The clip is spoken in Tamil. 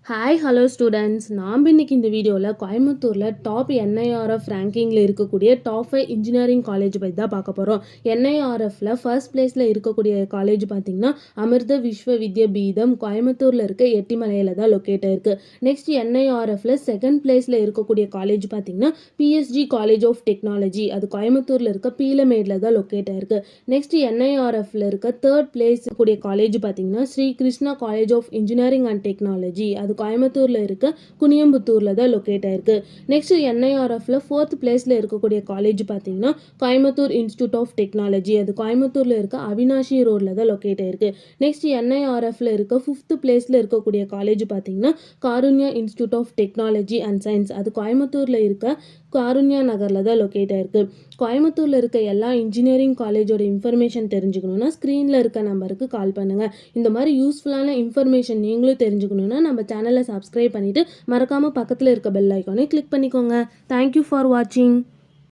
Hi hello students. நாம் இன்னைக்கு இந்த வீடியோவில் கோயம்புத்தூரில் டாப் என்ஐஆர்எஃப் ரேங்கிங்கில் இருக்கக்கூடிய டாப் 5 இன்ஜினியரிங் காலேஜ் பற்றி தான் பார்க்க போகிறோம். என்ஐஆர்எஃப்ல ஃபர்ஸ்ட் பிளேஸில் இருக்கக்கூடிய காலேஜ் பார்த்திங்கன்னா அமிர்த விஸ்வ வித்யாபீடம் கோயம்புத்தூரில் இருக்க எட்டிமலையில் தான் லொக்கேட் ஆயிருக்கு. நெக்ஸ்ட் என்ஐஆர்எஃப்ல செகண்ட் பிளேஸில் இருக்கக்கூடிய காலேஜ் பார்த்திங்கன்னா பிஎஸ்ஜி காலேஜ் ஆஃப் டெக்னாலஜி, அது கோயம்புத்தூரில் இருக்க பீலமேடில் தான் லொக்கேட் ஆயிருக்கு. நெக்ஸ்ட் என்ஐஆர்எஃப்ல இருக்க தேர்ட் பிளேஸ் கூடிய காலேஜ் பார்த்திங்கன்னா Sri Krishna college of engineering and technology, அது கோயம்புத்தூர்ல இருக்க குனியம்புத்தூர்ல தான் லொக்கேட் ஆயிருக்கு. நெக்ஸ்ட் என்ஐஆர்எஃப்ல ஃபோர்த் பிளேஸ்ல இருக்கக்கூடிய காலேஜ் பார்த்தீங்கன்னா கோயம்புத்தூர் இன்ஸ்டியூட் ஆஃப் டெக்னாலஜி, அது கோயம்புத்தூர்ல இருக்க அவினாஷி ரோட்ல தான் லொக்கேட் ஆயிருக்கு. நெக்ஸ்ட் என்ஐஆர்எஃப்ல இருக்க ஃபிஃப்த் பிளேஸ்ல இருக்கக்கூடிய காலேஜ் பார்த்தீங்கன்னா Karunya institute of technology and science, அது கோயம்புத்தூர்ல இருக்க காருண்யா நகர்ல தான் லொக்கேட் ஆயிருக்கு. கோயம்புத்தூர்ல இருக்க எல்லா இன்ஜினியரிங் காலேஜோட இன்ஃபர்மேஷன் தெரிஞ்சுக்கணும்னா ஸ்க்ரீன்ல இருக்க நம்பருக்கு கால் பண்ணுங்க. இந்த மாதிரி யூஸ்ஃபுல்லான இன்ஃபர்மேஷன் நீங்களும் தெரிஞ்சுக்கணும்னா நம்ம சேனலை சப்ஸ்கிரைப் பண்ணிட்டு மறக்காம பக்கத்தில் இருக்க பெல் ஐக்கானை கிளிக் பண்ணிக்கோங்க. தேங்க்யூ ஃபார் வாட்சிங்.